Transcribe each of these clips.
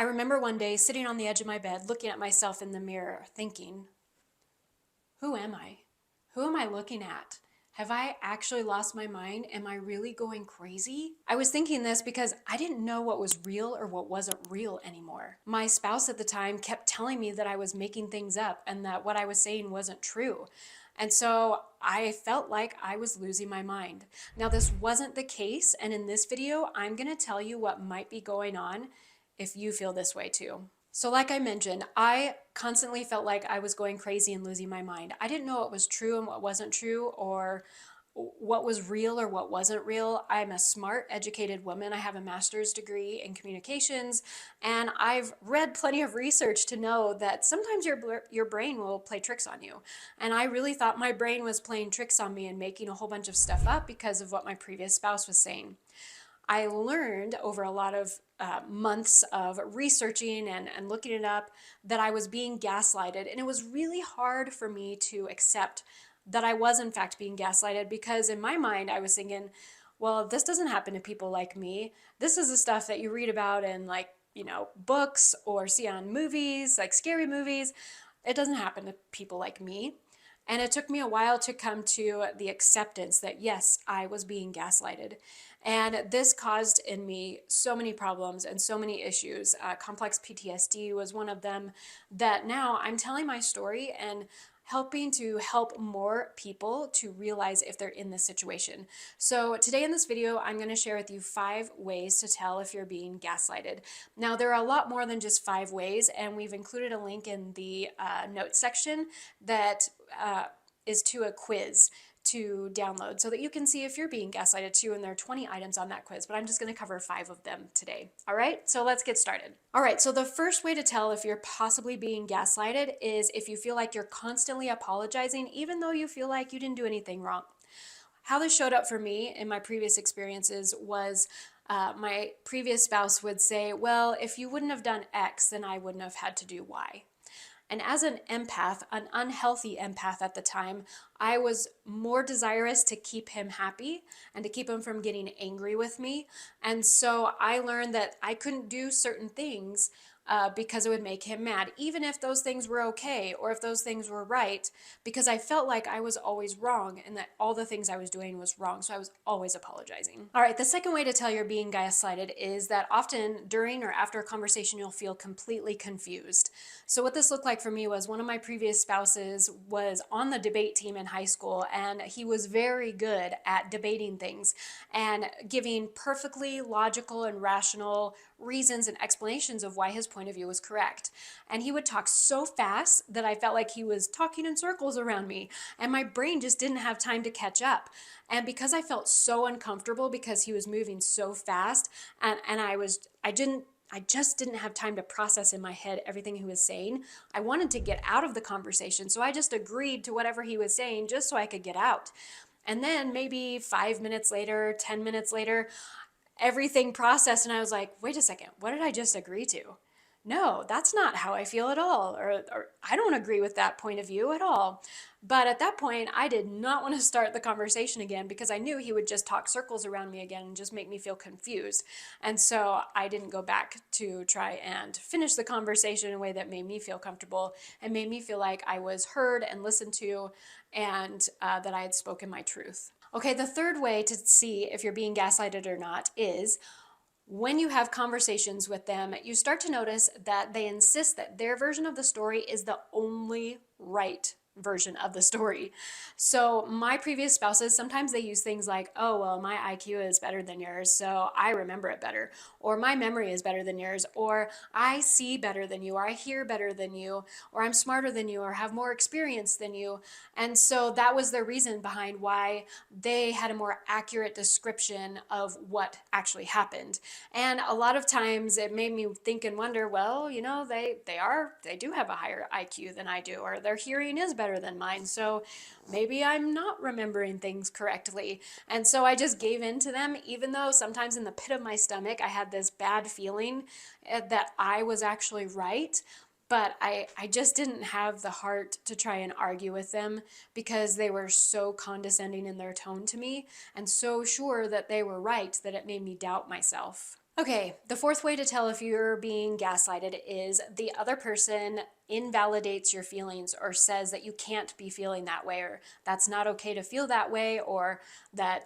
I remember one day sitting on the edge of my bed, looking at myself in the mirror, thinking, who am I? Who am I looking at? Have I actually lost my mind? Am I really going crazy? I was thinking this because I didn't know what was real or what wasn't real anymore. My spouse at the time kept telling me that I was making things up and that what I was saying wasn't true. And so I felt like I was losing my mind. Now, this wasn't the case, and in this video, I'm gonna tell you what might be going on if you feel this way too. So like I mentioned, I constantly felt like I was going crazy and losing my mind. I didn't know what was true and what wasn't true, or what was real or what wasn't real. I'm a smart, educated woman. I have a master's degree in communications, and I've read plenty of research to know that sometimes your brain will play tricks on you. And I really thought my brain was playing tricks on me and making a whole bunch of stuff up because of what my previous spouse was saying. I learned over a lot of months of researching and looking it up that I was being gaslighted. And it was really hard for me to accept that I was in fact being gaslighted, because in my mind I was thinking, well, this doesn't happen to people like me. This is the stuff that you read about in, like, books or see on movies, like scary movies. It doesn't happen to people like me. And it took me a while to come to the acceptance that yes, I was being gaslighted. And this caused in me so many problems and so many issues. Complex PTSD was one of them, that now I'm telling my story and helping to help more people to realize if they're in this situation. So today in this video, I'm going to share with you 5 ways to tell if you're being gaslighted. Now, there are a lot more than just 5 ways, and we've included a link in the notes section that is to a quiz to download so that you can see if you're being gaslighted too, and there are 20 items on that quiz, but I'm just going to cover 5 of them today. All right, so let's get started. All right, so the first way to tell if you're possibly being gaslighted is if you feel like you're constantly apologizing even though you feel like you didn't do anything wrong. How this showed up for me in my previous experiences was my previous spouse would say, well, if you wouldn't have done X, then I wouldn't have had to do Y. And as an empath, an unhealthy empath at the time, I was more desirous to keep him happy and to keep him from getting angry with me. And so I learned that I couldn't do certain things because it would make him mad, even if those things were okay or if those things were right, because I felt like I was always wrong and that all the things I was doing was wrong. So I was always apologizing. All right, the second way to tell you're being gaslighted is that often during or after a conversation, you'll feel completely confused. So what this looked like for me was one of my previous spouses was on the debate team in high school, and he was very good at debating things and giving perfectly logical and rational reasons and explanations of why his point of view was correct. And he would talk so fast that I felt like he was talking in circles around me, and my brain just didn't have time to catch up. And because I felt so uncomfortable because he was moving so fast, and I just didn't have time to process in my head everything he was saying. I wanted to get out of the conversation, so I just agreed to whatever he was saying just so I could get out. And then maybe 5 minutes later, 10 minutes later, everything processed, and I was like, wait a second, what did I just agree to? No, that's not how I feel at all, or I don't agree with that point of view at all. But at that point, I did not want to start the conversation again because I knew he would just talk circles around me again and just make me feel confused. And so I didn't go back to try and finish the conversation in a way that made me feel comfortable and made me feel like I was heard and listened to, and that I had spoken my truth. Okay, the third way to see if you're being gaslighted or not is when you have conversations with them, you start to notice that they insist that their version of the story is the only right version of the story. So my previous spouses, sometimes they use things like, oh, well, my IQ is better than yours, so I remember it better, or my memory is better than yours, or I see better than you, or I hear better than you, or I'm smarter than you, or have more experience than you. And so that was the reason behind why they had a more accurate description of what actually happened. And a lot of times it made me think and wonder, well, they do have a higher IQ than I do, or their hearing is better than mine, so maybe I'm not remembering things correctly. And so I just gave in to them, even though sometimes in the pit of my stomach I had this bad feeling that I was actually right. But I just didn't have the heart to try and argue with them because they were so condescending in their tone to me and so sure that they were right that it made me doubt myself. Okay, the fourth way to tell if you're being gaslighted is the other person invalidates your feelings or says that you can't be feeling that way, or that's not okay to feel that way, or that,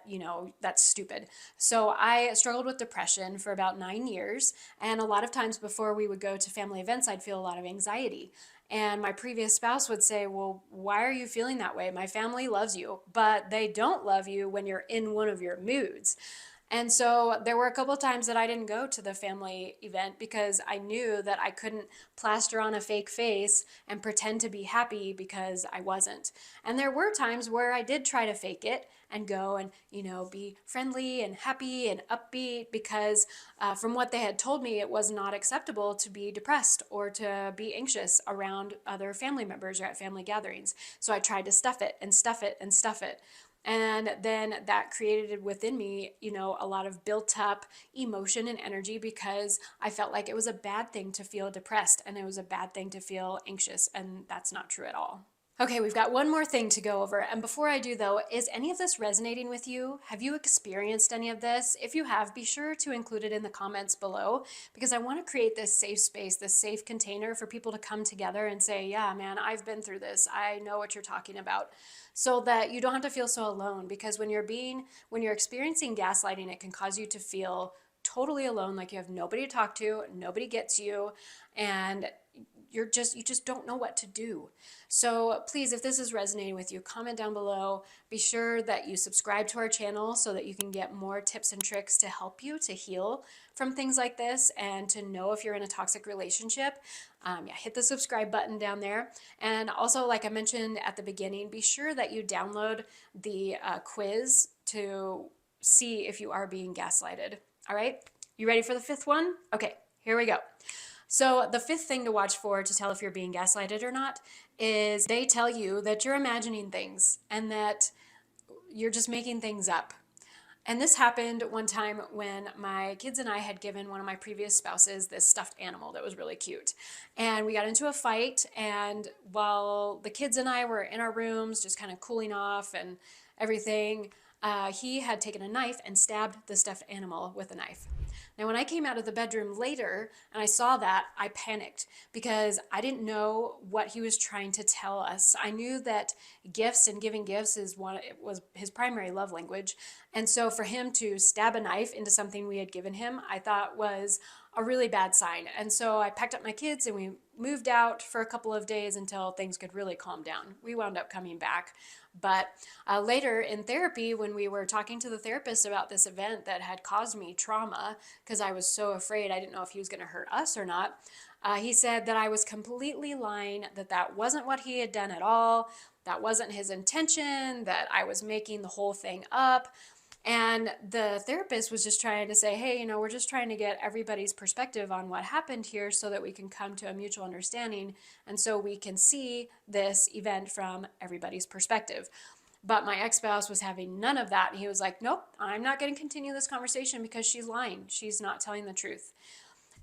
that's stupid. So I struggled with depression for about 9 years. And a lot of times before we would go to family events, I'd feel a lot of anxiety. And my previous spouse would say, well, why are you feeling that way? My family loves you, but they don't love you when you're in one of your moods. And so there were a couple of times that I didn't go to the family event because I knew that I couldn't plaster on a fake face and pretend to be happy because I wasn't. And there were times where I did try to fake it and go and, be friendly and happy and upbeat because from what they had told me, it was not acceptable to be depressed or to be anxious around other family members or at family gatherings. So I tried to stuff it and stuff it and stuff it. And then that created within me, a lot of built up emotion and energy because I felt like it was a bad thing to feel depressed and it was a bad thing to feel anxious. And that's not true at all. Okay, we've got one more thing to go over. And before I do though, is any of this resonating with you? Have you experienced any of this? If you have, be sure to include it in the comments below because I want to create this safe space, this safe container for people to come together and say, yeah, man, I've been through this. I know what you're talking about. So that you don't have to feel so alone, because when you're experiencing gaslighting, it can cause you to feel totally alone, like you have nobody to talk to, nobody gets you, and you just don't know what to do. So please, if this is resonating with you, comment down below. Be sure that you subscribe to our channel so that you can get more tips and tricks to help you to heal from things like this and to know if you're in a toxic relationship. Hit the subscribe button down there. And also, like I mentioned at the beginning, be sure that you download the quiz to see if you are being gaslighted. All right, you ready for the fifth one? Okay, here we go. So the fifth thing to watch for to tell if you're being gaslighted or not is they tell you that you're imagining things and that you're just making things up. And this happened one time when my kids and I had given one of my previous spouses this stuffed animal that was really cute. And we got into a fight, and while the kids and I were in our rooms just kind of cooling off and everything, he had taken a knife and stabbed the stuffed animal with a knife. Now, when I came out of the bedroom later and I saw that, I panicked because I didn't know what he was trying to tell us. I knew that gifts and giving gifts was his primary love language. And so for him to stab a knife into something we had given him, I thought was a really bad sign. And so I packed up my kids and we moved out for a couple of days until things could really calm down. We wound up coming back. But later in therapy, when we were talking to the therapist about this event that had caused me trauma, because I was so afraid, I didn't know if he was going to hurt us or not, he said that I was completely lying, that that wasn't what he had done at all, that wasn't his intention, that I was making the whole thing up. And the therapist was just trying to say, hey, we're just trying to get everybody's perspective on what happened here so that we can come to a mutual understanding and so we can see this event from everybody's perspective. But my ex-spouse was having none of that. He was like, nope, I'm not going to continue this conversation because she's lying. She's not telling the truth.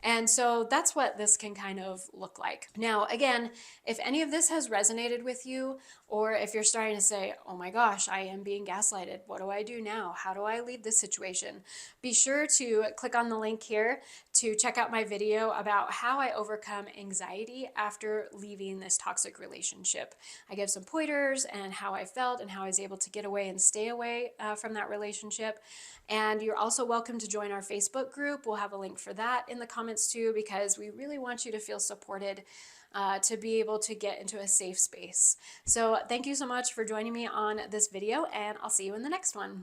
And so that's what this can kind of look like. Now, again, if any of this has resonated with you, or if you're starting to say, oh my gosh, I am being gaslighted, what do I do now? How do I leave this situation? Be sure to click on the link here to check out my video about how I overcome anxiety after leaving this toxic relationship. I give some pointers and how I felt and how I was able to get away and stay away from that relationship. And you're also welcome to join our Facebook group. We'll have a link for that in the comments too, because we really want you to feel supported to be able to get into a safe space. So thank you so much for joining me on this video, and I'll see you in the next one.